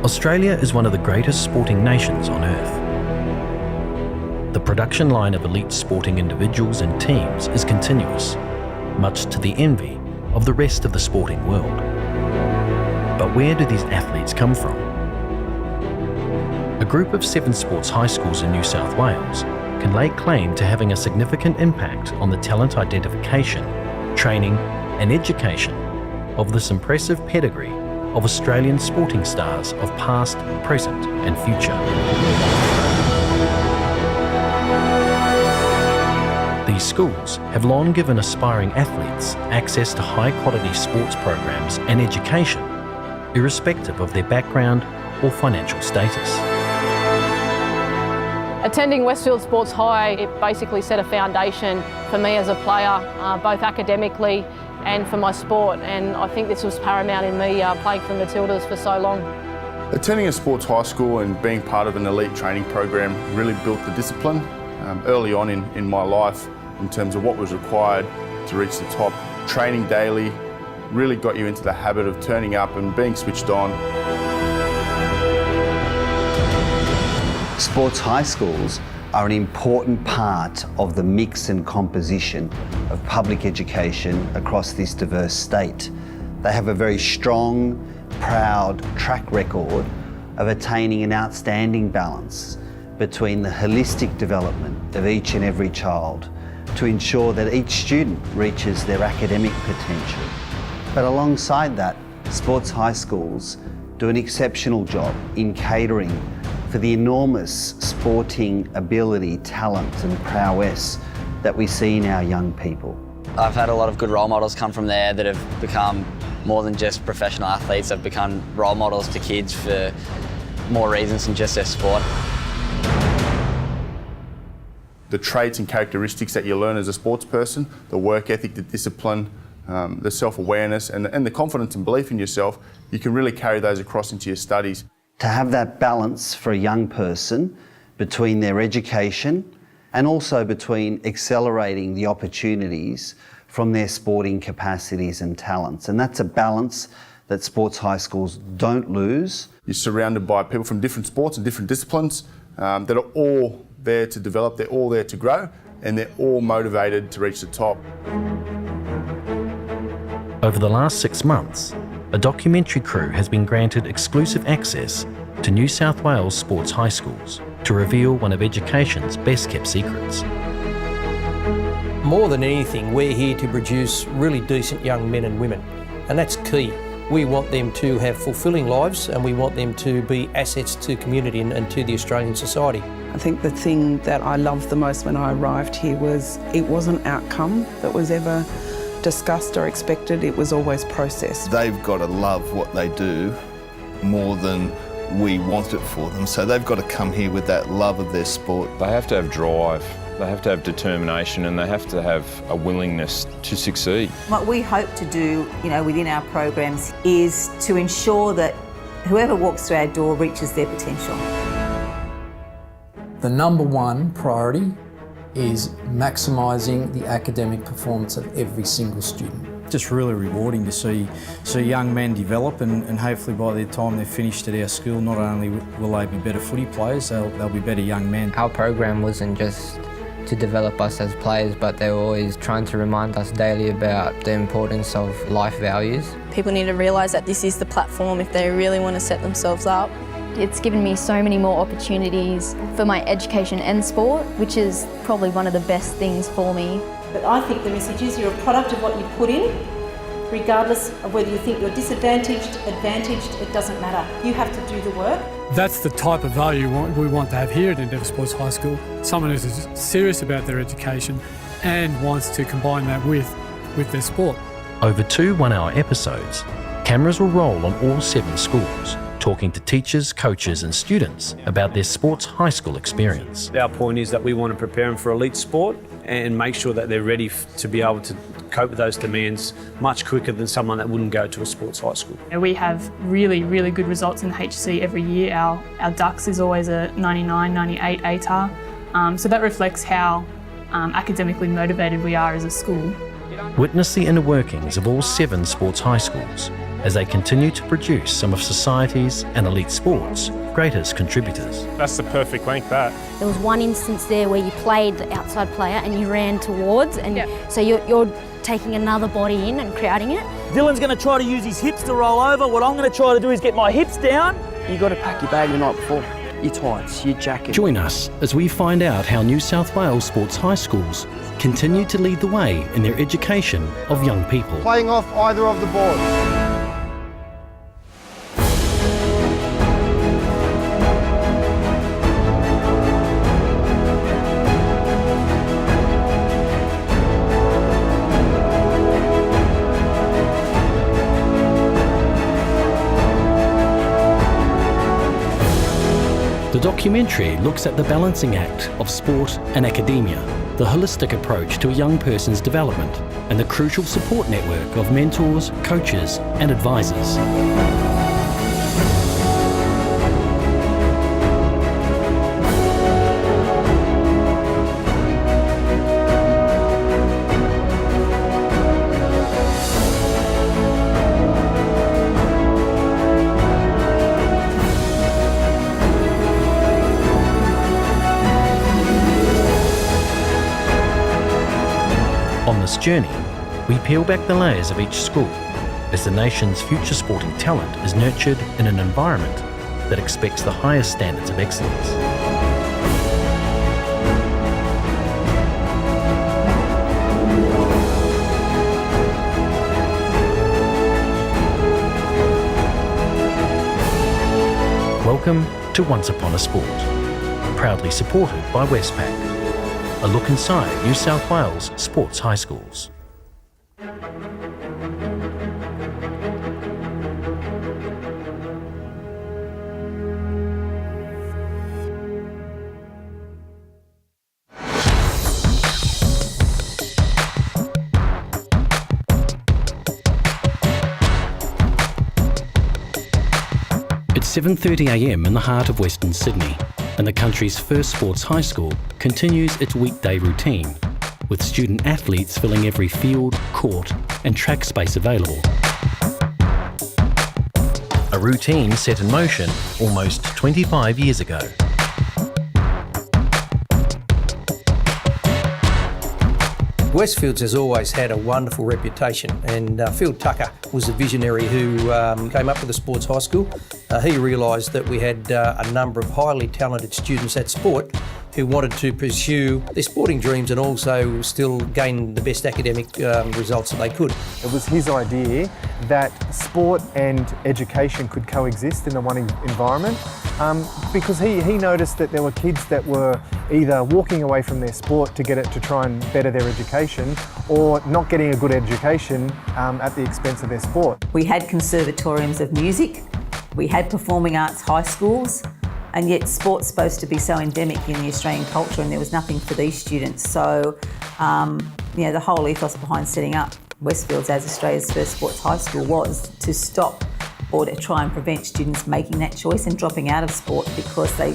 Australia is one of the greatest sporting nations on earth. The production line of elite sporting individuals and teams is continuous, much to the envy of the rest of the sporting world. But where do these athletes come from? A group of 7 sports high schools in New South Wales can lay claim to having a significant impact on the talent identification, training and education of this impressive pedigree of Australian sporting stars of past, present and future. These schools have long given aspiring athletes access to high-quality sports programs and education, irrespective of their background or financial status. Attending Westfield Sports High, it basically set a foundation for me as a player, both academically and for my sport, and I think this was paramount in me playing for the Matildas for so long. Attending a sports high school and being part of an elite training program really built the discipline early on in my life in terms of what was required to reach the top. Training daily really got you into the habit of turning up and being switched on. Sports high schools are an important part of the mix and composition of public education across this diverse state. They have a very strong, proud track record of attaining an outstanding balance between the holistic development of each and every child to ensure that each student reaches their academic potential. But alongside that, sports high schools do an exceptional job in catering for the enormous sporting ability, talent and prowess that we see in our young people. I've had a lot of good role models come from there that have become more than just professional athletes. They've become role models to kids for more reasons than just their sport. The traits and characteristics that you learn as a sports person, the work ethic, the discipline, the self-awareness and the confidence and belief in yourself, you can really carry those across into your studies. To have that balance for a young person between their education and also between accelerating the opportunities from their sporting capacities and talents. And that's a balance that sports high schools don't lose. You're surrounded by people from different sports and different disciplines that are all there to develop, they're all there to grow, and they're all motivated to reach the top. Over the last 6 months, a documentary crew has been granted exclusive access to New South Wales sports high schools to reveal one of education's best kept secrets. More than anything, we're here to produce really decent young men and women, and that's key. We want them to have fulfilling lives and we want them to be assets to community and to the Australian society. I think the thing that I loved the most when I arrived here was it wasn't outcome that was ever discussed or expected, it was always process. They've got to love what they do more than we want it for them, so they've got to come here with that love of their sport. They have to have drive, they have to have determination, and they have to have a willingness to succeed. What we hope to do, within our programs is to ensure that whoever walks through our door reaches their potential. The number one priority is maximising the academic performance of every single student. Just really rewarding to see young men develop and hopefully by the time they're finished at our school, not only will they be better footy players, they'll be better young men. Our program wasn't just to develop us as players, but they were always trying to remind us daily about the importance of life values. People need to realise that this is the platform if they really want to set themselves up. It's given me so many more opportunities for my education and sport, which is probably one of the best things for me. But I think the message is you're a product of what you put in, regardless of whether you think you're disadvantaged, advantaged, it doesn't matter. You have to do the work. That's the type of value we want to have here at Endeavour Sports High School. Someone who's serious about their education and wants to combine that with their sport. Over 2 one-hour episodes, cameras will roll on all 7 schools, talking to teachers, coaches and students about their sports high school experience. Our point is that we want to prepare them for elite sport and make sure that they're ready to be able to cope with those demands much quicker than someone that wouldn't go to a sports high school. We have really, really good results in the HC every year. Our DUX is always a 99, 98 ATAR. So that reflects how academically motivated we are as a school. Witness the inner workings of all 7 sports high schools as they continue to produce some of society's and elite sports' greatest contributors. That's the perfect length, that. There was one instance there where you played the outside player and you ran towards, and so you're taking another body in and crowding it. Dylan's going to try to use his hips to roll over. What I'm going to try to do is get my hips down. You've got to pack your bag the night before. Your tights, your jacket. Join us as we find out how New South Wales sports high schools continue to lead the way in their education of young people. Playing off either of the boards. The documentary looks at the balancing act of sport and academia, the holistic approach to a young person's development, and the crucial support network of mentors, coaches, and advisors. On this journey, we peel back the layers of each school as the nation's future sporting talent is nurtured in an environment that expects the highest standards of excellence. Welcome to Once Upon a Sport, proudly supported by Westpac. A look inside New South Wales sports high schools. It's 7:30 a.m. in the heart of Western Sydney, and the country's first sports high school continues its weekday routine, with student athletes filling every field, court and track space available. A routine set in motion almost 25 years ago. Westfields has always had a wonderful reputation, and Phil Tucker was the visionary who came up with the sports high school. He realised that we had a number of highly talented students at sport who wanted to pursue their sporting dreams and also still gain the best academic results that they could. It was his idea that sport and education could coexist in the one environment because he noticed that there were kids that were either walking away from their sport to get it to try and better their education or not getting a good education at the expense of their sport. We had conservatoriums of music, we had performing arts high schools, and yet sport's supposed to be so endemic in the Australian culture, and there was nothing for these students. So, the whole ethos behind setting up Westfields as Australia's first sports high school was to stop or to try and prevent students making that choice and dropping out of sport because they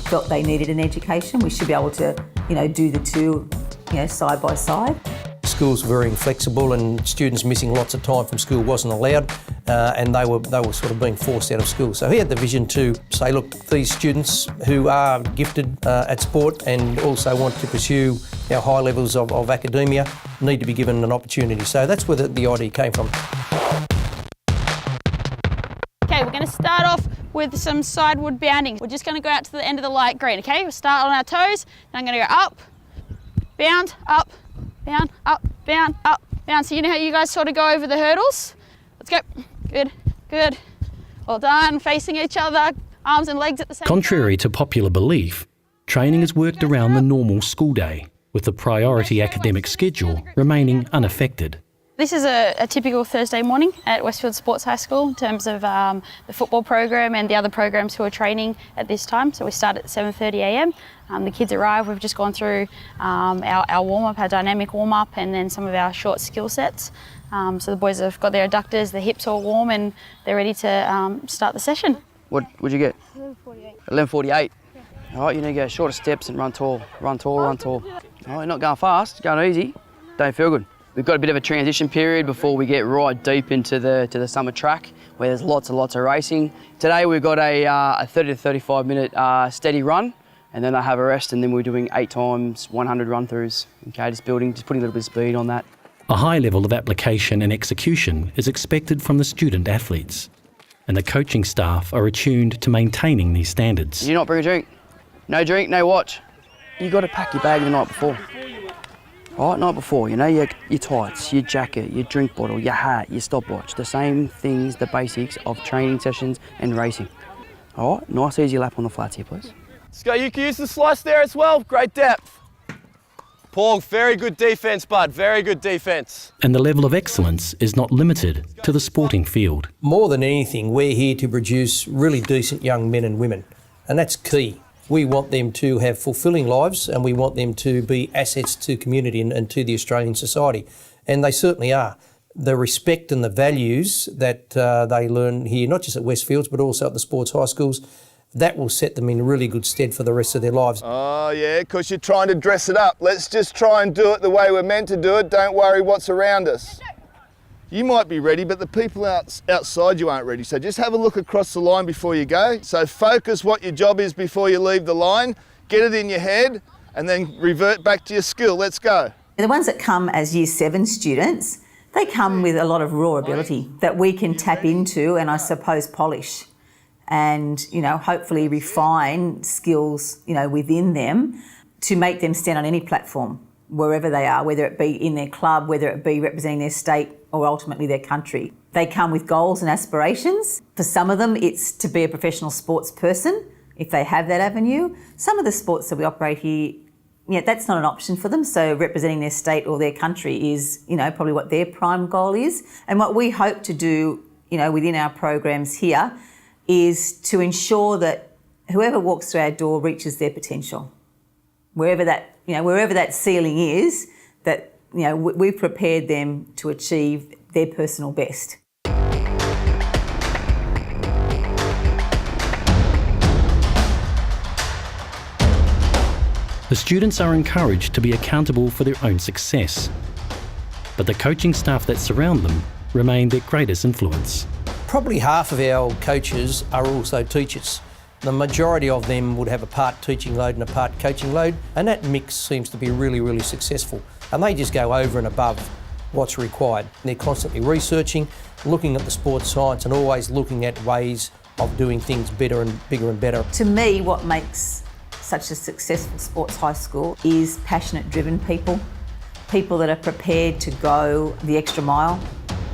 felt they needed an education. We should be able to, do the two, side by side. Schools were very inflexible, and students missing lots of time from school wasn't allowed, and they were sort of being forced out of school. So he had the vision to say, look, these students who are gifted at sport and also want to pursue high levels of academia need to be given an opportunity. So that's where the idea came from. Okay, we're going to start off with some sideward bounding. We're just going to go out to the end of the light green, okay? We'll start on our toes, then I'm going to go up, bound, up, bound, up, bound, up, bound. So you know how you guys sort of go over the hurdles? Let's go. Good, good. Well done. Facing each other, arms and legs at the same time. Contrary to popular belief, training is worked around the normal school day, with the priority academic schedule remaining unaffected. This is a typical Thursday morning at Westfield Sports High School in terms of the football program and the other programs who are training at this time. So we start at 7:30 a.m. The kids arrive. We've just gone through our warm-up, our dynamic warm-up, and then some of our short skill sets. So the boys have got their adductors, their hips all warm, and they're ready to start the session. What'd you get? 11:48. 11:48. Yeah. All right, you need to go shorter steps and run tall, run tall, run tall. All right, not going fast, going easy. Don't feel good. We've got a bit of a transition period before we get right deep into the summer track, where there's lots and lots of racing. Today we've got a 30 to 35 minute steady run, and then I have a rest, and then we're doing 8 times 100 run-throughs. Okay, just putting a little bit of speed on that. A high level of application and execution is expected from the student athletes, and the coaching staff are attuned to maintaining these standards. Do you not bring a drink? No drink, no watch. You got to pack your bag the night before. Right, night before, you know, your tights, your jacket, your drink bottle, your hat, your stopwatch, the same things, the basics of training sessions and racing. All right, nice easy lap on the flats here, please. Let's go, you can use the slice there as well, great depth. Paul, very good defence, bud, very good defence. And the level of excellence is not limited to the sporting field. More than anything, we're here to produce really decent young men and women, and that's key. We want them to have fulfilling lives, and we want them to be assets to community and to the Australian society. And they certainly are. The respect and the values that they learn here, not just at Westfields, but also at the sports high schools, that will set them in really good stead for the rest of their lives. Oh yeah, because you're trying to dress it up. Let's just try and do it the way we're meant to do it. Don't worry what's around us. You might be ready, but the people outside you aren't ready. So just have a look across the line before you go. So focus what your job is before you leave the line, get it in your head, and then revert back to your skill. Let's go. The ones that come as Year 7 students, they come with a lot of raw ability that we can tap into and I suppose polish and, you know, hopefully refine skills, you know, within them to make them stand on any platform, wherever they are, whether it be in their club, whether it be representing their state or ultimately their country. They come with goals and aspirations. For some of them, it's to be a professional sports person, if they have that avenue. Some of the sports that we operate here, that's not an option for them. So representing their state or their country is, you know, probably what their prime goal is. And what we hope to do, you know, within our programs here is to ensure that whoever walks through our door reaches their potential. Wherever that ceiling is, that, you know, we've prepared them to achieve their personal best. The students are encouraged to be accountable for their own success, but the coaching staff that surround them remain their greatest influence. Probably half of our coaches are also teachers. The majority of them would have a part teaching load and a part coaching load, and that mix seems to be really, really successful. And they just go over and above what's required. They're constantly researching, looking at the sports science and always looking at ways of doing things better and bigger and better. To me, what makes such a successful sports high school is passionate, driven people that are prepared to go the extra mile,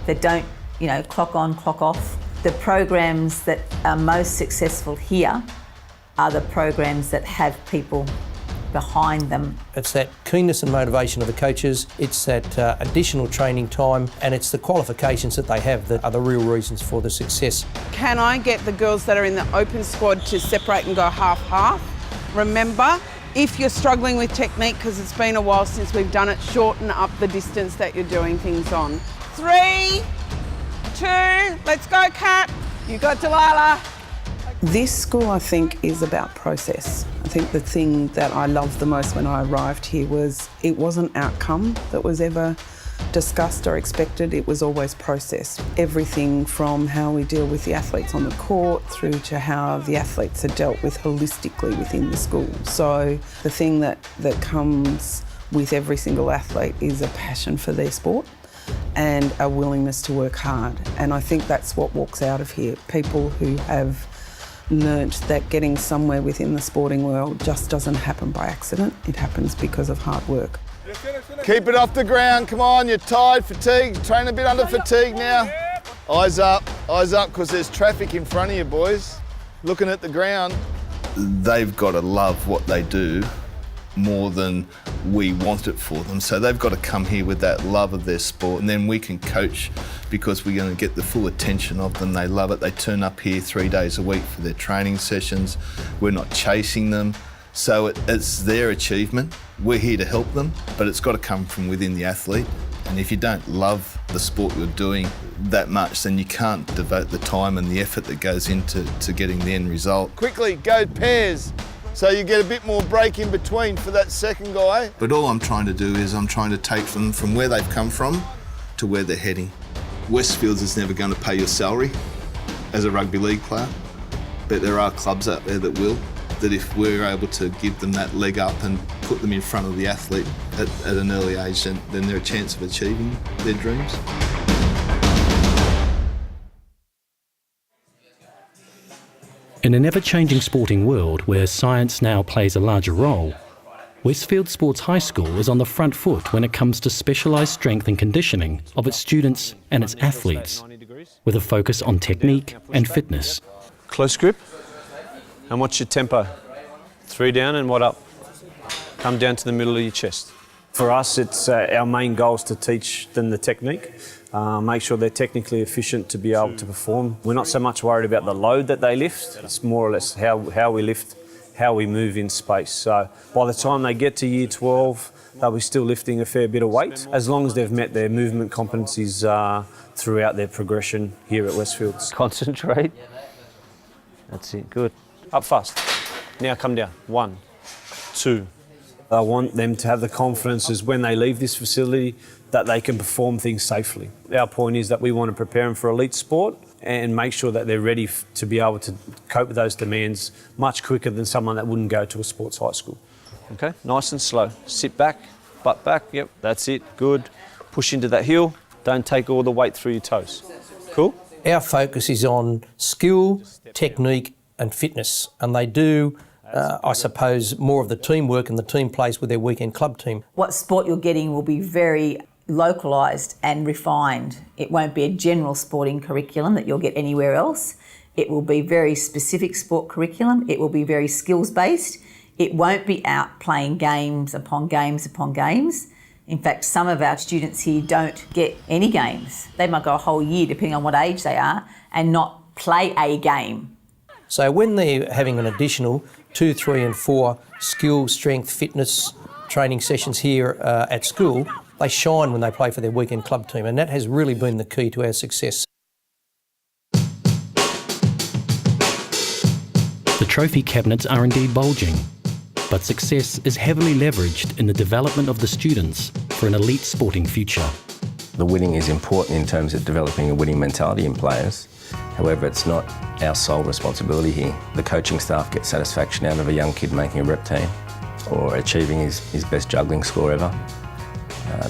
that don't, you know, clock on, clock off. The programs that are most successful here are the programs that have people behind them. It's that keenness and motivation of the coaches, it's that additional training time, and it's the qualifications that they have that are the real reasons for the success. Can I get the girls that are in the open squad to separate and go half-half? Remember, if you're struggling with technique, because it's been a while since we've done it, shorten up the distance that you're doing things on. 3, 2, let's go, Kat. You got Delilah. This school, I think, is about process. I think the thing that I loved the most when I arrived here was it wasn't outcome that was ever discussed or expected, it was always process. Everything from how we deal with the athletes on the court through to how the athletes are dealt with holistically within the school. So the thing that comes with every single athlete is a passion for their sport and a willingness to work hard. And I think that's what walks out of here. People who have learnt that getting somewhere within the sporting world just doesn't happen by accident. It happens because of hard work. Keep it off the ground, come on, you're tired, fatigued, train a bit under fatigue now. Eyes up, because there's traffic in front of you, boys. Looking at the ground. They've got to love what they do more than we want it for them. So they've got to come here with that love of their sport, and then we can coach because we're going to get the full attention of them. They love it. They turn up here 3 days a week for their training sessions. We're not chasing them. So it's their achievement. We're here to help them, but it's got to come from within the athlete. And if you don't love the sport you're doing that much, then you can't devote the time and the effort that goes into getting the end result. Quickly, go pairs. So you get a bit more break in between for that second guy. But all I'm trying to do is I'm trying to take them from where they've come from to where they're heading. Westfield is never going to pay your salary as a rugby league player, but there are clubs out there that will. That if we're able to give them that leg up and put them in front of the athlete at an early age, then they're a chance of achieving their dreams. In an ever-changing sporting world where science now plays a larger role, Westfield Sports High School is on the front foot when it comes to specialised strength and conditioning of its students and its athletes, with a focus on technique and fitness. Close grip. And what's your tempo? 3 down and what up? Come down to the middle of your chest. For us, it's our main goal is to teach them the technique, make sure they're technically efficient to be able to perform. We're not so much worried about the load that they lift, it's more or less how we lift, how we move in space. So by the time they get to year 12, they'll be still lifting a fair bit of weight, as long as they've met their movement competencies throughout their progression here at Westfield. Concentrate. That's it, good. Up fast. Now come down. 1, 2. I want them to have the confidence as when they leave this facility that they can perform things safely. Our point is that we want to prepare them for elite sport and make sure that they're ready to be able to cope with those demands much quicker than someone that wouldn't go to a sports high school. Okay, nice and slow. Sit back, butt back, yep, that's it, good. Push into that heel, don't take all the weight through your toes. Cool? Our focus is on skill, technique and fitness, and they do I suppose more of the teamwork, and the team plays with their weekend club team. What sport you're getting will be very localised and refined. It won't be a general sporting curriculum that you'll get anywhere else. It will be very specific sport curriculum. It will be very skills based. It won't be out playing games upon games upon games. In fact, some of our students here don't get any games. They might go a whole year, depending on what age they are, and not play a game. So when they're having an additional 2, 3 and 4 skill, strength, fitness training sessions here at school, they shine when they play for their weekend club team, and that has really been the key to our success. The trophy cabinets are indeed bulging, but success is heavily leveraged in the development of the students for an elite sporting future. The winning is important in terms of developing a winning mentality in players. However, it's not our sole responsibility here. The coaching staff get satisfaction out of a young kid making a rep team or achieving his best juggling score ever.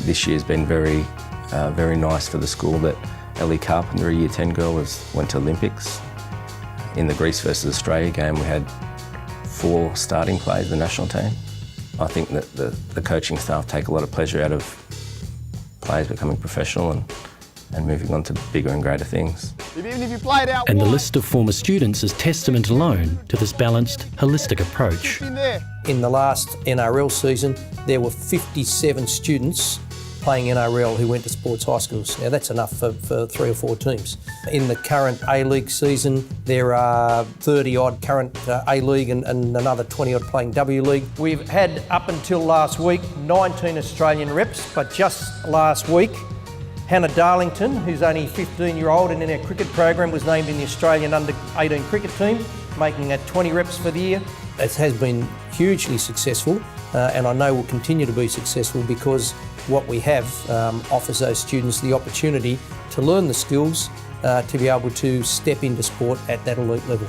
This year's been very nice for the school that Ellie Carpenter, a Year 10 girl, went to Olympics. In the Greece versus Australia game, we had 4 starting players in the national team. I think that the coaching staff take a lot of pleasure out of players becoming professional and moving on to bigger and greater things. And the list of former students is testament alone to this balanced, holistic approach. In the last NRL season, there were 57 students playing NRL who went to sports high schools. Now that's enough for 3 or 4 teams. In the current A-League season, there are 30-odd current A-League and another 20-odd playing W-League. We've had, up until last week, 19 Australian reps, but just last week, Hannah Darlington, who's only 15-year-old and in our cricket program, was named in the Australian under-18 cricket team, making 20 reps for the year. It has been hugely successful, and I know will continue to be successful because what we have offers those students the opportunity to learn the skills to be able to step into sport at that elite level.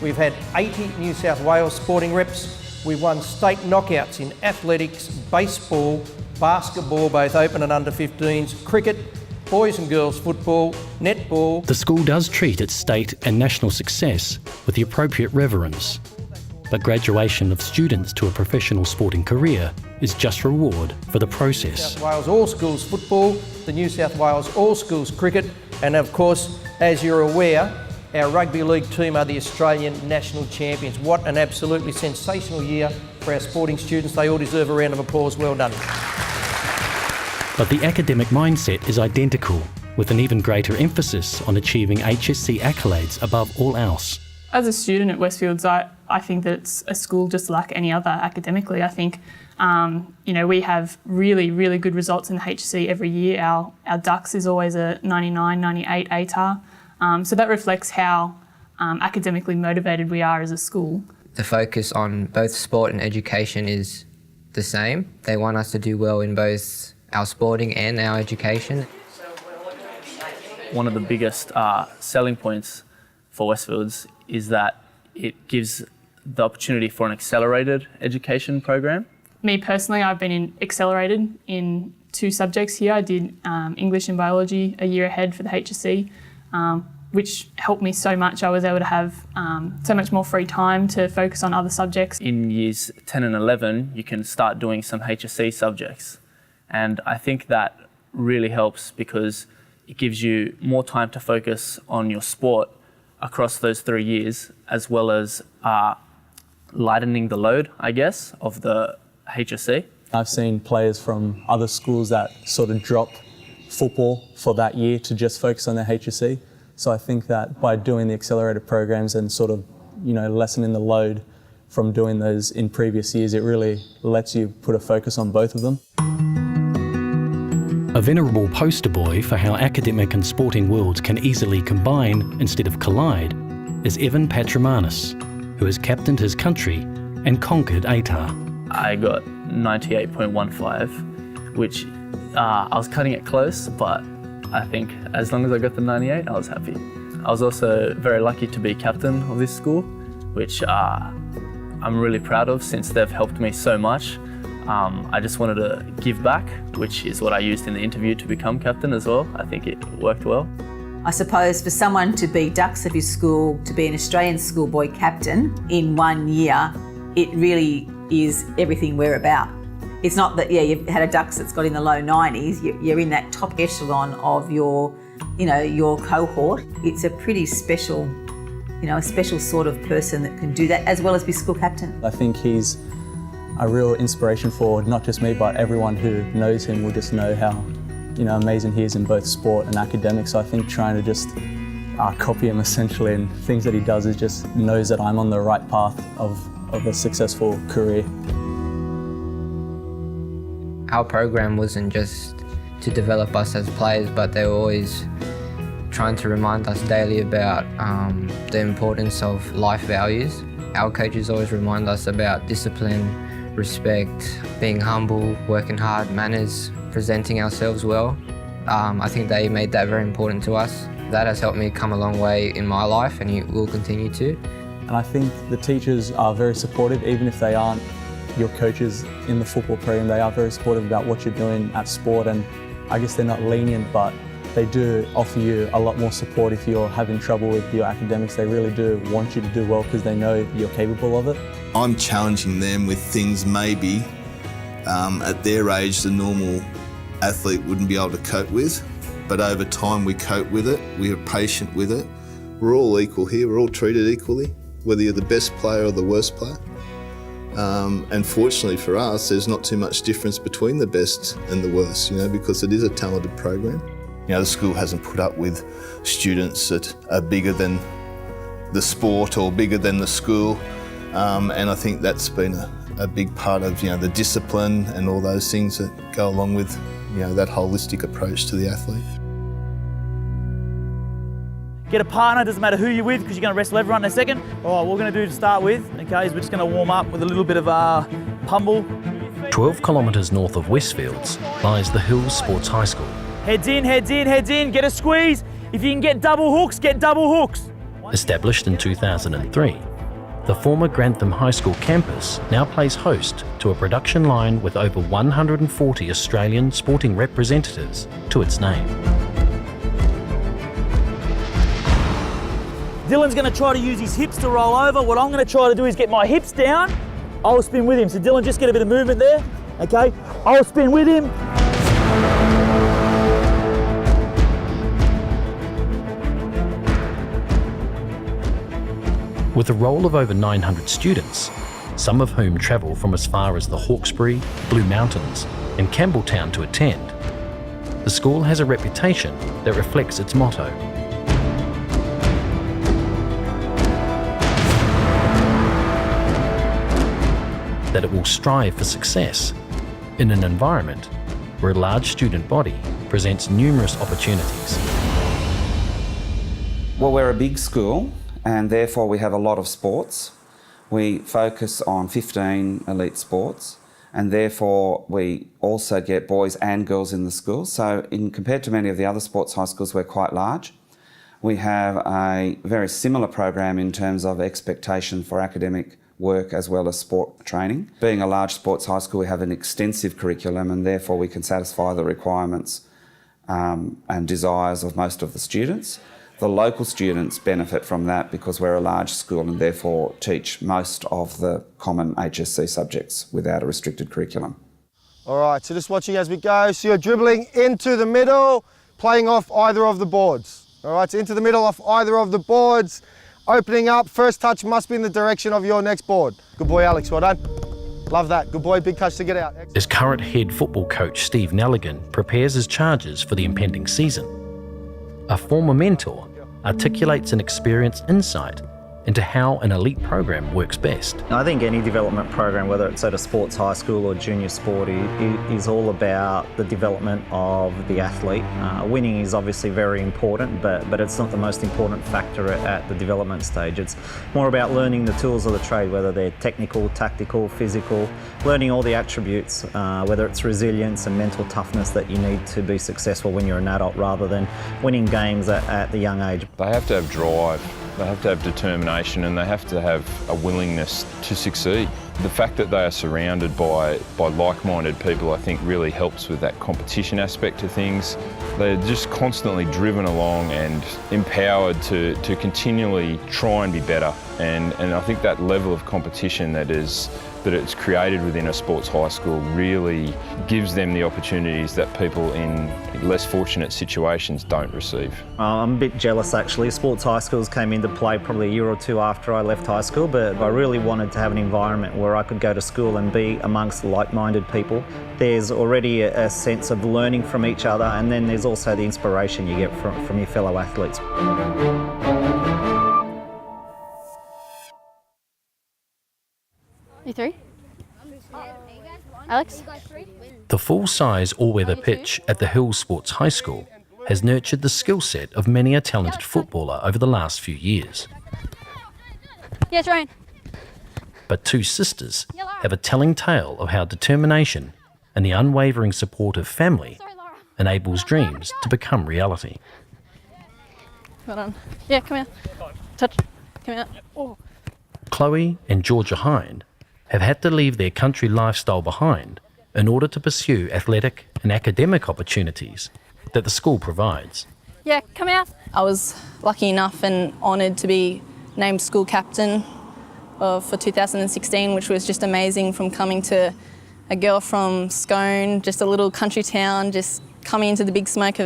We've had 80 New South Wales sporting reps. We've won state knockouts in athletics, baseball, basketball, both open and under 15s, cricket, boys and girls football, netball. The school does treat its state and national success with the appropriate reverence, but graduation of students to a professional sporting career is just reward for the process. New South Wales All Schools football, the New South Wales All Schools cricket, and of course, as you're aware, our rugby league team are the Australian national champions. What an absolutely sensational year for our sporting students. They all deserve a round of applause. Well done. But the academic mindset is identical, with an even greater emphasis on achieving HSC accolades above all else. As a student at Westfields, I think that it's a school just like any other academically. I think we have really, really good results in the HSC every year. Our DUX is always a 99, 98 ATAR. So that reflects how academically motivated we are as a school. The focus on both sport and education is the same. They want us to do well in both our sporting and our education. One of the biggest selling points for Westfields is that it gives the opportunity for an accelerated education program. Me personally, I've been accelerated in 2 subjects here. I did English and biology a year ahead for the HSC, which helped me so much. I was able to have so much more free time to focus on other subjects. In years 10 and 11, you can start doing some HSC subjects. And I think that really helps because it gives you more time to focus on your sport across those 3 years, as well as lightening the load, I guess, of the HSC. I've seen players from other schools that sort of drop football for that year to just focus on their HSC. So I think that by doing the accelerated programs and sort of, lessening the load from doing those in previous years, it really lets you put a focus on both of them. A venerable poster boy for how academic and sporting worlds can easily combine instead of collide is Evan Patrimanis, who has captained his country and conquered ATAR. I got 98.15, which I was cutting it close, but I think as long as I got the 98, I was happy. I was also very lucky to be captain of this school, which I'm really proud of since they've helped me so much. I just wanted to give back, which is what I used in the interview to become captain as well. I think it worked well. I suppose for someone to be Ducks of his school, to be an Australian schoolboy captain in 1 year, it really is everything we're about. It's not that, you've had a Ducks that's got in the low 90s, you're in that top echelon of your cohort. It's a pretty special, a special sort of person that can do that, as well as be school captain. I think he's a real inspiration for not just me, but everyone who knows him will just know how, amazing he is in both sport and academics. So I think trying to just copy him essentially, and things that he does is just knows that I'm on the right path of a successful career. Our program wasn't just to develop us as players, but they were always trying to remind us daily about the importance of life values. Our coaches always remind us about discipline, respect, being humble, working hard, manners, presenting ourselves well. I think they made that very important to us. That has helped me come a long way in my life, and it will continue to. And I think the teachers are very supportive, even if they aren't your coaches in the football program. They are very supportive about what you're doing at sport, and I guess they're not lenient, but they do offer you a lot more support if you're having trouble with your academics. They really do want you to do well because they know you're capable of it. I'm challenging them with things maybe at their age the normal athlete wouldn't be able to cope with, but over time we cope with it, we are patient with it. We're all equal here, we're all treated equally, whether you're the best player or the worst player. And fortunately for us, there's not too much difference between the best and the worst, because it is a talented program. The school hasn't put up with students that are bigger than the sport or bigger than the school. And I think that's been a big part of, the discipline and all those things that go along with, that holistic approach to the athlete. Get a partner, doesn't matter who you're with, because you're going to wrestle everyone in a second. All right, what we're going to do to start with, okay, is we're just going to warm up with a little bit of pummel. 12 kilometres north of Westfields lies the Hills Sports High School. Heads in, heads in, heads in, get a squeeze. If you can get double hooks, get double hooks. Established in 2003, the former Grantham High School campus now plays host to a production line with over 140 Australian sporting representatives to its name. Dylan's going to try to use his hips to roll over. What I'm going to try to do is get my hips down. I'll spin with him. So Dylan, just get a bit of movement there. Okay, I'll spin with him. With a roll of over 900 students, some of whom travel from as far as the Hawkesbury, Blue Mountains and Campbelltown to attend, the school has a reputation that reflects its motto. That it will strive for success in an environment where a large student body presents numerous opportunities. Well, we're a big school and therefore we have a lot of sports. We focus on 15 elite sports, and therefore we also get boys and girls in the school. So compared to many of the other sports high schools, we're quite large. We have a very similar program in terms of expectation for academic work as well as sport training. Being a large sports high school, we have an extensive curriculum, and therefore we can satisfy the requirements and desires of most of the students. The local students benefit from that because we're a large school and therefore teach most of the common HSC subjects without a restricted curriculum. All right, so just watching as we go. So you're dribbling into the middle, playing off either of the boards. All right, so into the middle off either of the boards, opening up. First touch must be in the direction of your next board. Good boy, Alex, well done. Love that, good boy, big touch to get out. Excellent. As current head football coach Steve Nelligan prepares his charges for the impending season, a former mentor articulates an experienced insight into how an elite program works best. I think any development program, whether it's at a sports high school or junior sport, is all about the development of the athlete. Winning is obviously very important, but it's not the most important factor at the development stage. It's more about learning the tools of the trade, whether they're technical, tactical, physical, learning all the attributes, whether it's resilience and mental toughness that you need to be successful when you're an adult rather than winning games at the young age. They have to have drive. They have to have determination, and they have to have a willingness to succeed. The fact that they are surrounded by like-minded people, I think, really helps with that competition aspect of things. They're just constantly driven along and empowered to continually try and be better. And I think that level of competition that it's created within a sports high school really gives them the opportunities that people in less fortunate situations don't receive. I'm a bit jealous actually. Sports high schools came into play probably a year or two after I left high school, but I really wanted to have an environment where I could go to school and be amongst like-minded people. There's already a sense of learning from each other, and then there's also the inspiration you get from your fellow athletes. You three? Alex? The full-size all-weather pitch at the Hills Sports High School has nurtured the skill set of many a talented footballer over the last few years. Yes, Ryan. But two sisters have a telling tale of how determination and the unwavering support of family enables dreams to become reality. Well done. Yeah, come here. Touch. Come here. Oh. Chloe and Georgia Hind have had to leave their country lifestyle behind in order to pursue athletic and academic opportunities that the school provides. Yeah, come out. I was lucky enough and honoured to be named school captain for 2016, which was just amazing, from coming to a girl from Scone, just a little country town, just coming into the big smoke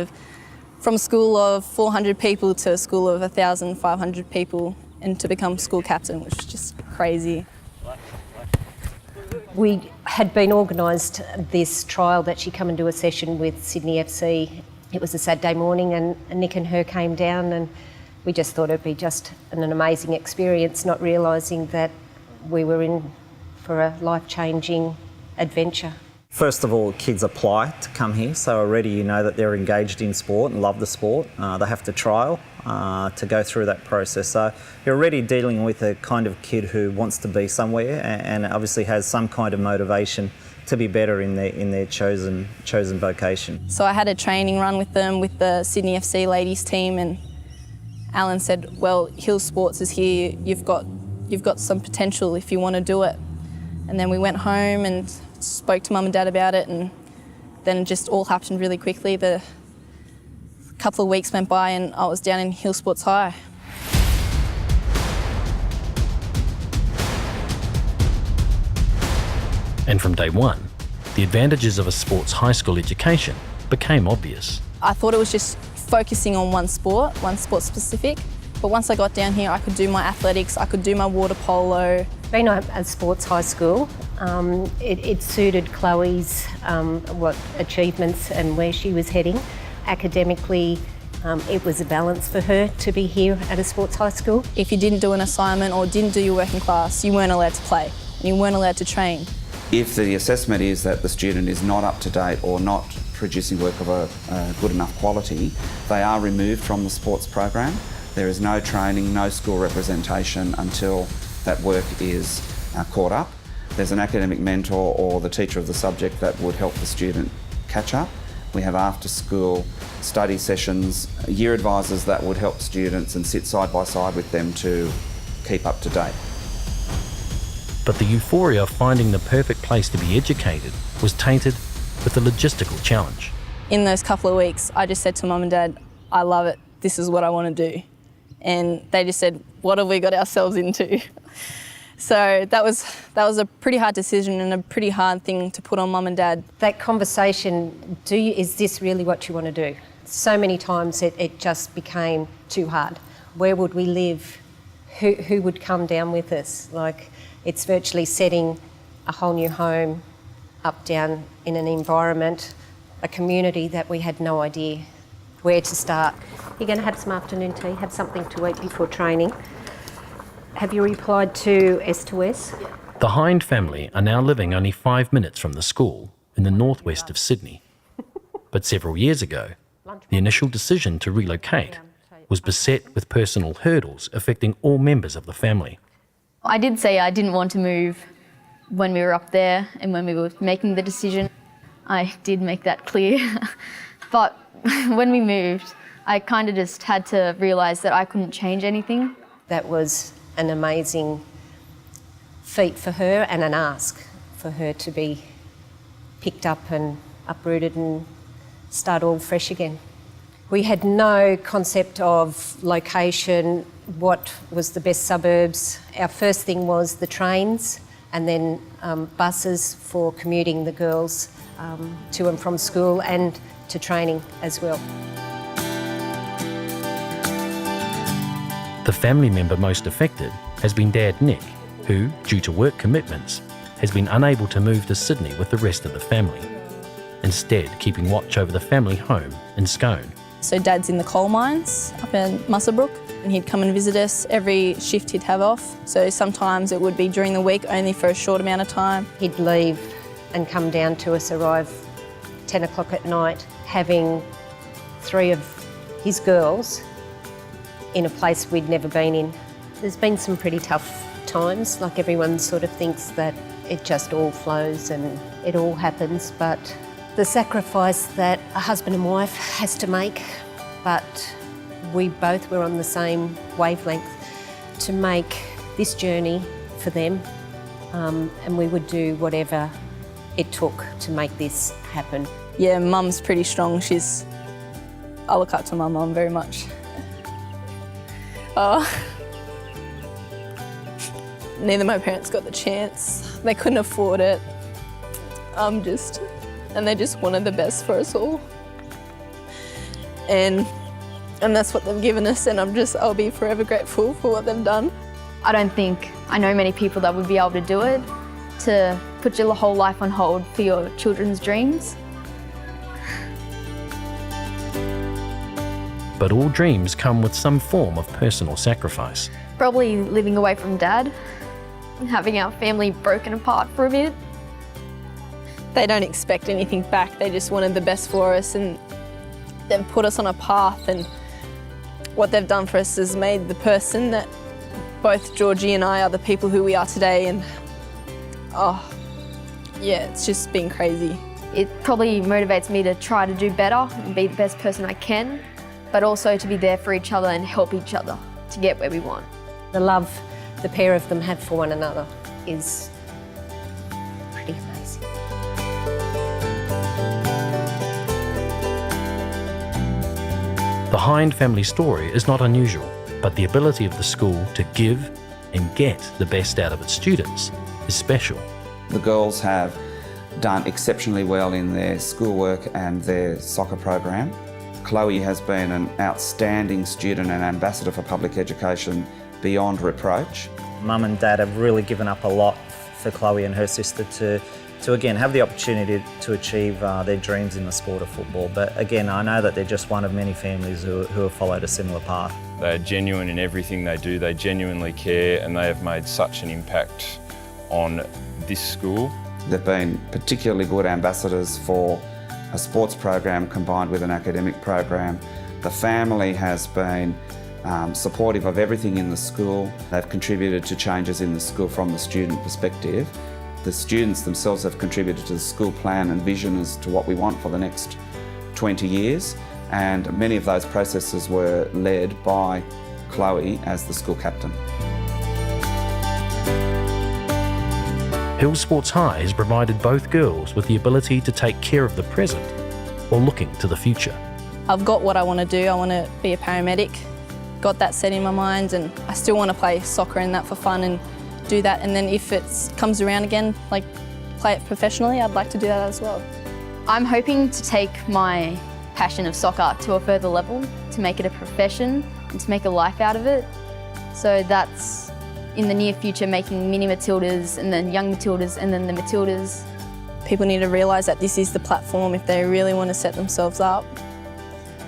from a school of 400 people to a school of 1,500 people, and to become school captain, which was just crazy. We had been organised this trial that she come and do a session with Sydney FC. It was a Saturday morning, and Nick and her came down, and we just thought it'd be just an amazing experience, not realising that we were in for a life-changing adventure. First of all, kids apply to come here, so already you know that they're engaged in sport and love the sport. They have to trial to go through that process. So you're already dealing with a kind of kid who wants to be somewhere and obviously has some kind of motivation to be better in their chosen vocation. So I had a training run with them with the Sydney FC ladies team, and Alan said, well, Hills Sports is here, you've got some potential if you want to do it. And then we went home and spoke to mum and dad about it, and then it just all happened really quickly. The couple of weeks went by and I was down in Hills Sports High. And from day one, the advantages of a sports high school education became obvious. I thought it was just focusing on one sport specific, but once I got down here I could do my athletics, I could do my water polo. Being a sports high school, it suited Chloe's achievements and where she was heading. Academically, it was a balance for her to be here at a sports high school. If you didn't do an assignment or didn't do your work in class, you weren't allowed to play and you weren't allowed to train. If the assessment is that the student is not up to date or not producing work of a good enough quality, they are removed from the sports program. There is no training, no school representation until that work is caught up. There's an academic mentor or the teacher of the subject that would help the student catch up. We have after-school study sessions, year advisors that would help students and sit side by side with them to keep up to date. But the euphoria of finding the perfect place to be educated was tainted with a logistical challenge. In those couple of weeks, I just said to Mum and Dad, I love it, this is what I want to do. And they just said, what have we got ourselves into? So that was a pretty hard decision and a pretty hard thing to put on Mum and Dad. That conversation, is this really what you want to do? So many times it just became too hard. Where would we live? Who would come down with us? Like, it's virtually setting a whole new home up down in an environment, a community that we had no idea where to start. You're going to have some afternoon tea, have something to eat before training. Have you replied to S2S? The Hind family are now living only 5 minutes from the school in the northwest of Sydney. But several years ago, the initial decision to relocate was beset with personal hurdles affecting all members of the family. I did say I didn't want to move when we were up there and when we were making the decision. I did make that clear. But when we moved, I kind of just had to realise that I couldn't change anything. That was an amazing feat for her and an ask for her to be picked up and uprooted and start all fresh again. We had no concept of location, what was the best suburbs. Our first thing was the trains and then buses for commuting the girls to and from school and to training as well. The family member most affected has been Dad Nick, who, due to work commitments, has been unable to move to Sydney with the rest of the family, instead keeping watch over the family home in Scone. So Dad's in the coal mines up in Muswellbrook, and he'd come and visit us every shift he'd have off. So sometimes it would be during the week, only for a short amount of time. He'd leave and come down to us, arrive 10 o'clock at night, having 3 of his girls in a place we'd never been in. There's been some pretty tough times, like everyone sort of thinks that it just all flows and it all happens, but the sacrifice that a husband and wife has to make, but we both were on the same wavelength to make this journey for them, and we would do whatever it took to make this happen. Yeah, Mum's pretty strong. I look up to my mum very much. Neither of my parents got the chance. They couldn't afford it. And they just wanted the best for us all. And that's what they've given us, and I'll be forever grateful for what they've done. I don't think I know many people that would be able to do it, to put your whole life on hold for your children's dreams. But all dreams come with some form of personal sacrifice. Probably living away from Dad, and having our family broken apart for a bit. They don't expect anything back. They just wanted the best for us, and they've put us on a path, and what they've done for us has made the person that both Georgie and I are the people who we are today, and it's just been crazy. It probably motivates me to try to do better and be the best person I can, but also to be there for each other and help each other to get where we want. The love the pair of them have for one another is pretty amazing. The Hind family story is not unusual, but the ability of the school to give and get the best out of its students is special. The girls have done exceptionally well in their schoolwork and their soccer program. Chloe has been an outstanding student and ambassador for public education beyond reproach. Mum and Dad have really given up a lot for Chloe and her sister to again have the opportunity to achieve their dreams in the sport of football. But again, I know that they're just one of many families who have followed a similar path. They're genuine in everything they do, they genuinely care, and they have made such an impact on this school. They've been particularly good ambassadors for a sports program combined with an academic program. The family has been supportive of everything in the school. They've contributed to changes in the school from the student perspective. The students themselves have contributed to the school plan and vision as to what we want for the next 20 years, and many of those processes were led by Chloe as the school captain. Hills Sports High has provided both girls with the ability to take care of the present while looking to the future. I've got what I want to do. I want to be a paramedic. Got that set in my mind, and I still want to play soccer and that for fun and do that. And then if it comes around again, like play it professionally, I'd like to do that as well. I'm hoping to take my passion of soccer to a further level, to make it a profession and to make a life out of it. So that's in the near future making mini Matildas and then young Matildas and then the Matildas. People need to realise that this is the platform if they really want to set themselves up.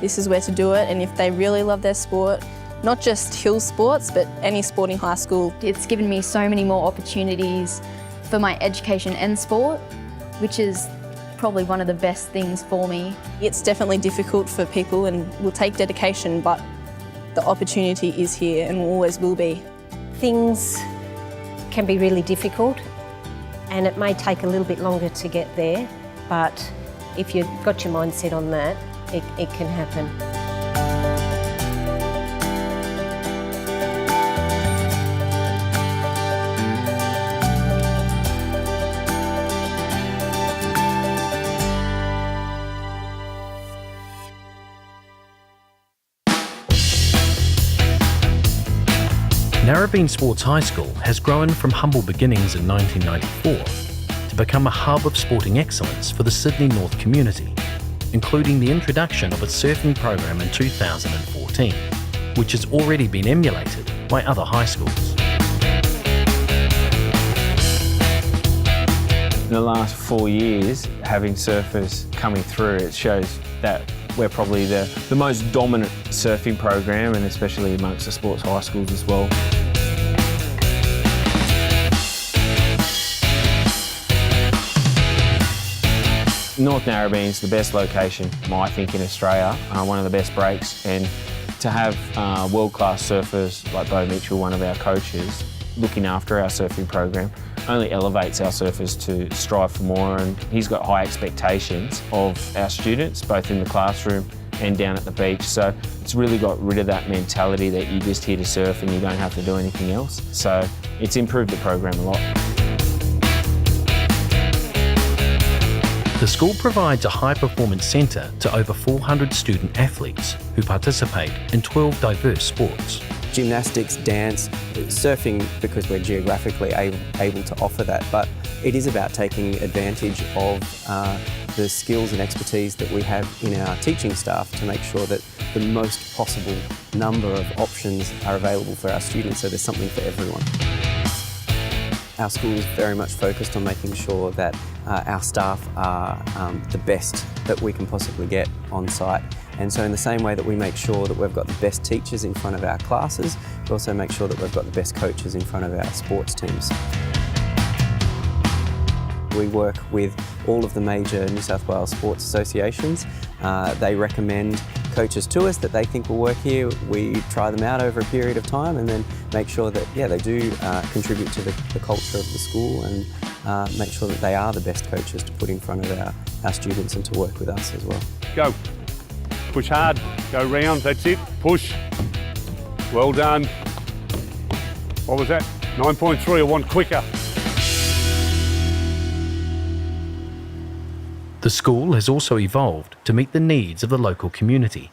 This is where to do it, and if they really love their sport, not just Hills Sports, but any sport in high school. It's given me so many more opportunities for my education and sport, which is probably one of the best things for me. It's definitely difficult for people and will take dedication, but the opportunity is here and always will be. Things can be really difficult and it may take a little bit longer to get there, but if you've got your mindset on that, it can happen. Narrabeen Sports High School has grown from humble beginnings in 1994 to become a hub of sporting excellence for the Sydney North community, including the introduction of a surfing program in 2014, which has already been emulated by other high schools. In the last 4 years, having surfers coming through, it shows that we're probably the most dominant surfing program, and especially amongst the sports high schools as well. North Narrabeen's the best location, I think, in Australia, one of the best breaks, and to have world-class surfers like Bo Mitchell, one of our coaches, looking after our surfing program, only elevates our surfers to strive for more, and he's got high expectations of our students, both in the classroom and down at the beach. So it's really got rid of that mentality that you're just here to surf and you don't have to do anything else. So it's improved the program a lot. The school provides a high-performance centre to over 400 student athletes who participate in 12 diverse sports. Gymnastics, dance, surfing, because we're geographically able to offer that, but it is about taking advantage of the skills and expertise that we have in our teaching staff to make sure that the most possible number of options are available for our students, so there's something for everyone. Our school is very much focused on making sure that our staff are the best that we can possibly get on site. And so in the same way that we make sure that we've got the best teachers in front of our classes, we also make sure that we've got the best coaches in front of our sports teams. We work with all of the major New South Wales sports associations. They recommend coaches to us that they think will work here. We try them out over a period of time and then make sure that, they do contribute to the culture of the school and make sure that they are the best coaches to put in front of our students and to work with us as well. Go. Push hard. Go round. That's it. Push. Well done. What was that? 9.3. I want quicker. The school has also evolved to meet the needs of the local community,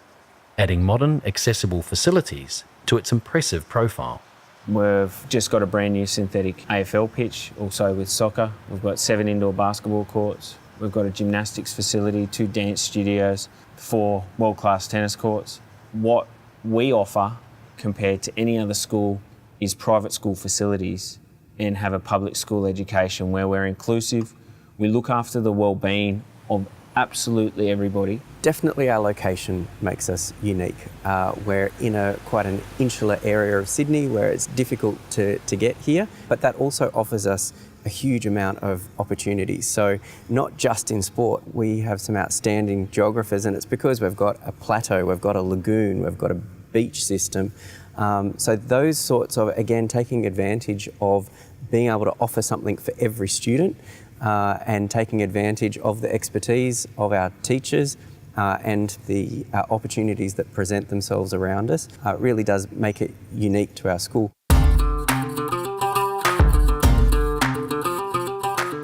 adding modern, accessible facilities to its impressive profile. We've just got a brand new synthetic AFL pitch, also with soccer. We've got 7 indoor basketball courts. We've got a gymnastics facility, 2 dance studios, 4 world-class tennis courts. What we offer compared to any other school is private school facilities and have a public school education where we're inclusive. We look after the well-being of absolutely everybody. Definitely our location makes us unique. We're in quite an insular area of Sydney where it's difficult to get here, but that also offers us a huge amount of opportunities. So not just in sport, we have some outstanding geographers, and it's because we've got a plateau, we've got a lagoon, we've got a beach system. So those sorts of, again, taking advantage of being able to offer something for every student and taking advantage of the expertise of our teachers and the opportunities that present themselves around us really does make it unique to our school.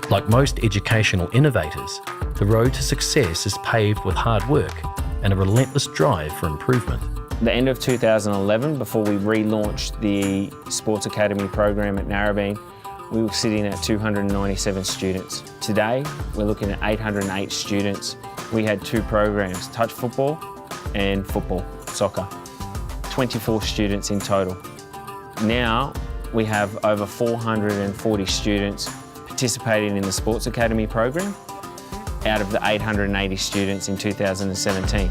Like most educational innovators, the road to success is paved with hard work and a relentless drive for improvement. The end of 2011, before we relaunched the Sports Academy program at Narrabeen, we were sitting at 297 students. Today, we're looking at 808 students. We had 2 programs, touch football and football, soccer. 24 students in total. Now, we have over 440 students participating in the Sports Academy program out of the 880 students in 2017.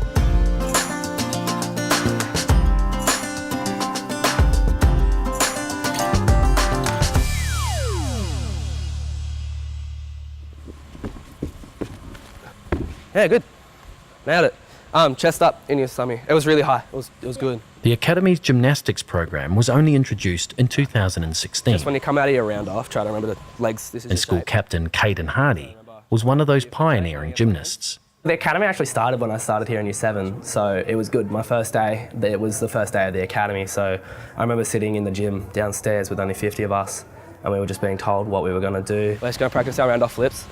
Yeah, good. Nailed it. Chest up in your stomach. It was really high. It was good. The Academy's gymnastics program was only introduced in 2016. Just when you come out of your round off, try to remember the legs. This is And school captain Caden Hardy was one of those pioneering gymnasts. The Academy actually started when I started here in Year 7, so it was good. My first day, it was the first day of the Academy, so I remember sitting in the gym downstairs with only 50 of us, and we were just being told what we were going to do. Let's go practice our round off flips.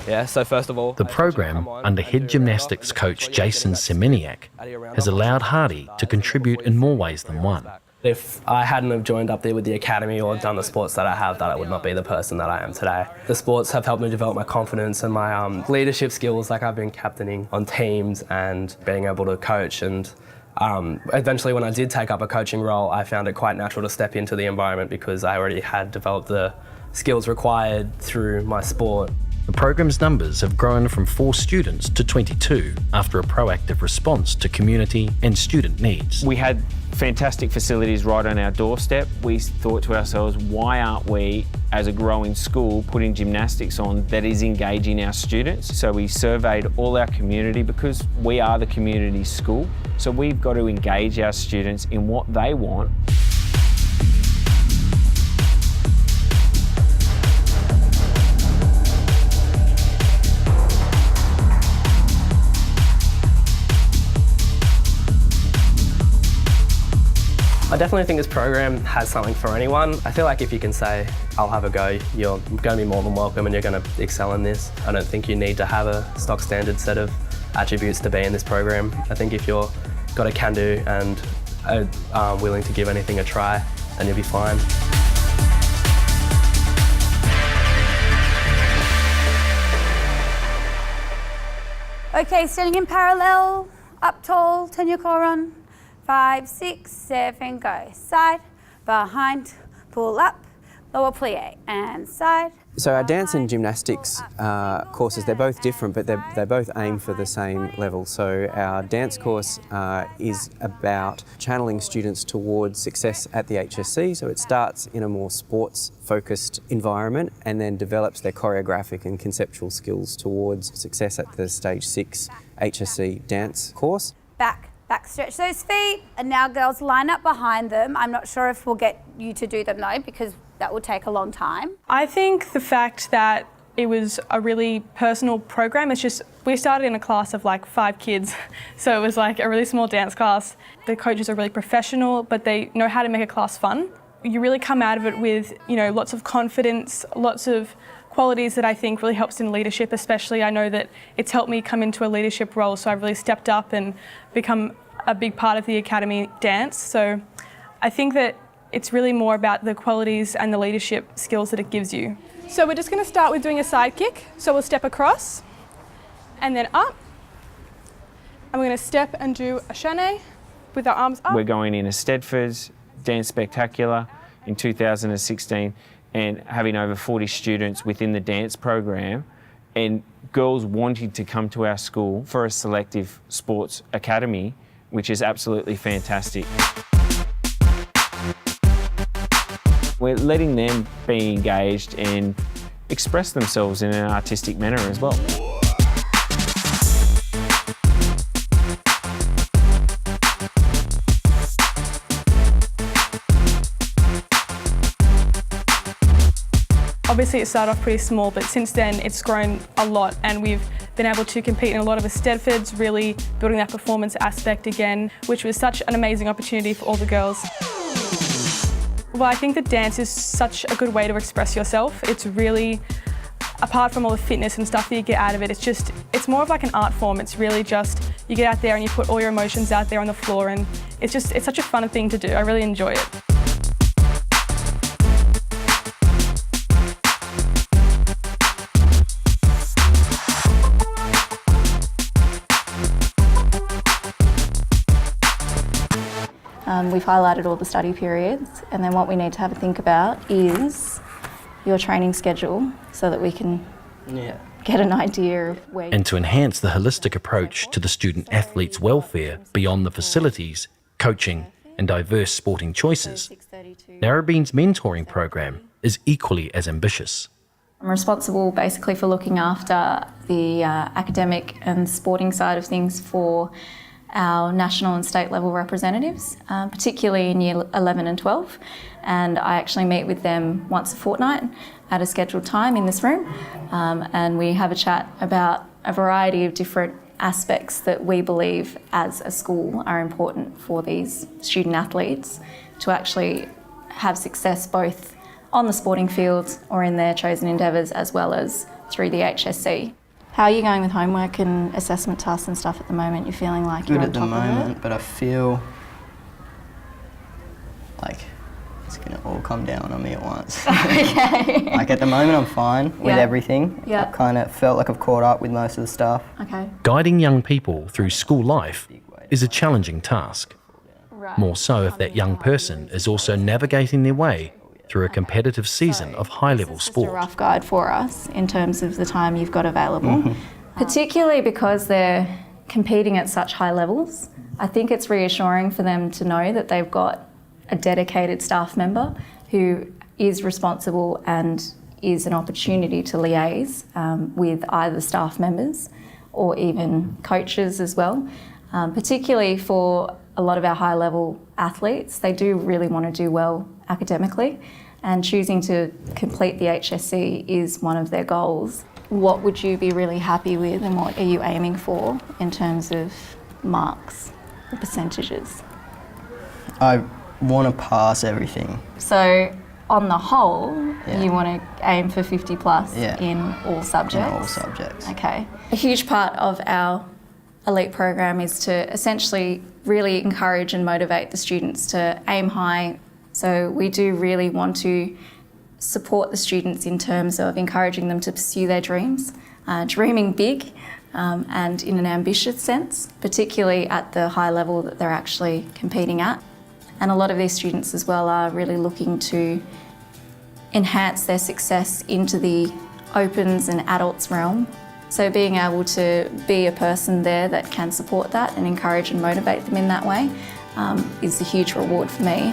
Yeah, so first of all... The program, under head gymnastics coach Jason Semeniak, has allowed Hardy to contribute in more ways than one. If I hadn't have joined up there with the Academy or done the sports that I have, that I would not be the person that I am today. The sports have helped me develop my confidence and my leadership skills, like I've been captaining on teams and being able to coach, and eventually when I did take up a coaching role, I found it quite natural to step into the environment because I already had developed the skills required through my sport. The program's numbers have grown from 4 students to 22 after a proactive response to community and student needs. We had fantastic facilities right on our doorstep. We thought to ourselves, why aren't we, as a growing school, putting gymnastics on that is engaging our students? So we surveyed all our community because we are the community school. So we've got to engage our students in what they want. I definitely think this program has something for anyone. I feel like if you can say, I'll have a go, you're going to be more than welcome and you're going to excel in this. I don't think you need to have a stock standard set of attributes to be in this program. I think if you're got a can-do and are willing to give anything a try, then you'll be fine. Okay, standing in parallel, up tall, turn your core on. 5, 6, 7, go. Side, behind, pull up, lower plie, and side. So our dance and gymnastics courses, they're both different, but they both aim for the same level. So our dance course is about channeling students towards success at the HSC. So it starts in a more sports-focused environment and then develops their choreographic and conceptual skills towards success at the Stage 6 HSC dance course. Back stretch those feet, and now girls line up behind them. I'm not sure if we'll get you to do them though, because that will take a long time. I think the fact that it was a really personal program, it's just, we started in a class of like 5 kids, so it was like a really small dance class. The coaches are really professional, but they know how to make a class fun. You really come out of it with, you know, lots of confidence, lots of qualities that I think really helps in leadership, especially. I know that it's helped me come into a leadership role, so I've really stepped up and become a big part of the Academy dance. So I think that it's really more about the qualities and the leadership skills that it gives you. So we're just going to start with doing a side kick. So we'll step across and then up. And we're going to step and do a chaîné with our arms up. We're going in a Stedford's Dance Spectacular in 2016 and having over 40 students within the dance program and girls wanting to come to our school for a selective sports academy, which is absolutely fantastic. We're letting them be engaged and express themselves in an artistic manner as well. Obviously it started off pretty small, but since then it's grown a lot and we've been able to compete in a lot of Eisteddfods, really building that performance aspect again, which was such an amazing opportunity for all the girls. Well, I think that dance is such a good way to express yourself. It's really, apart from all the fitness and stuff that you get out of it, it's more of like an art form. It's really just, you get out there and you put all your emotions out there on the floor, and it's such a fun thing to do. I really enjoy it. We've highlighted all the study periods, and then what we need to have a think about is your training schedule so that we can get an idea of where... And to enhance the holistic approach to the student athlete's welfare beyond the facilities, coaching and diverse sporting choices, Narrabeen's mentoring program is equally as ambitious. I'm responsible basically for looking after the academic and sporting side of things for our national and state level representatives, particularly in year 11 and 12. And I actually meet with them once a fortnight at a scheduled time in this room. And we have a chat about a variety of different aspects that we believe as a school are important for these student athletes to actually have success both on the sporting fields or in their chosen endeavours as well as through the HSC. How are you going with homework and assessment tasks and stuff at the moment? You're feeling like you're on top of it? Good at the moment, but I feel like it's going to all come down on me at once. Okay. Like at the moment I'm fine with everything. Yeah. I kind of felt like I've caught up with most of the stuff. Okay. Guiding young people through school life is a challenging task. More so if that young person is also navigating their way through a competitive season of high-level sport. It's a rough guide for us in terms of the time you've got available, particularly because they're competing at such high levels. I think it's reassuring for them to know that they've got a dedicated staff member who is responsible and is an opportunity to liaise with either staff members or even coaches as well. Particularly for a lot of our high-level athletes, they do really want to do well academically, and choosing to complete the HSC is one of their goals. What would you be really happy with and what are you aiming for in terms of marks, the percentages? I want to pass everything. So on the whole, you want to aim for 50 plus in all subjects? In all subjects. Okay. A huge part of our elite program is to essentially really encourage and motivate the students to aim high. So we do really want to support the students in terms of encouraging them to pursue their dreams, dreaming big and in an ambitious sense, particularly at the high level that they're actually competing at. And a lot of these students as well are really looking to enhance their success into the opens and adults realm. So being able to be a person there that can support that and encourage and motivate them in that way is a huge reward for me.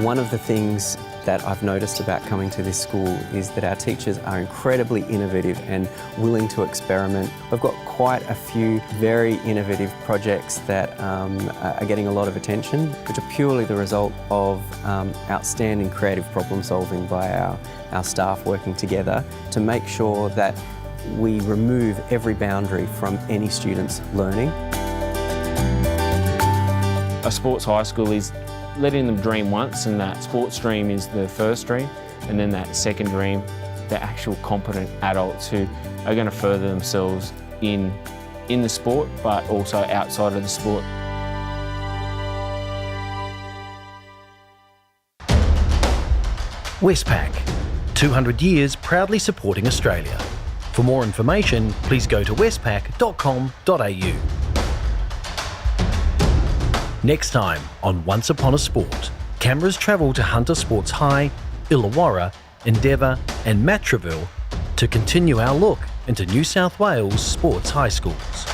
One of the things that I've noticed about coming to this school is that our teachers are incredibly innovative and willing to experiment. We've got quite a few very innovative projects that are getting a lot of attention, which are purely the result of outstanding creative problem solving by our staff working together to make sure that we remove every boundary from any student's learning. A sports high school is letting them dream once, and that sports dream is the first dream, and then that second dream, the actual competent adults who are going to further themselves in the sport, but also outside of the sport. Westpac, 200 years proudly supporting Australia. For more information, please go to westpac.com.au. Next time on Once Upon a Sport, cameras travel to Hunter Sports High, Illawarra, Endeavour and Matraville to continue our look into New South Wales sports high schools.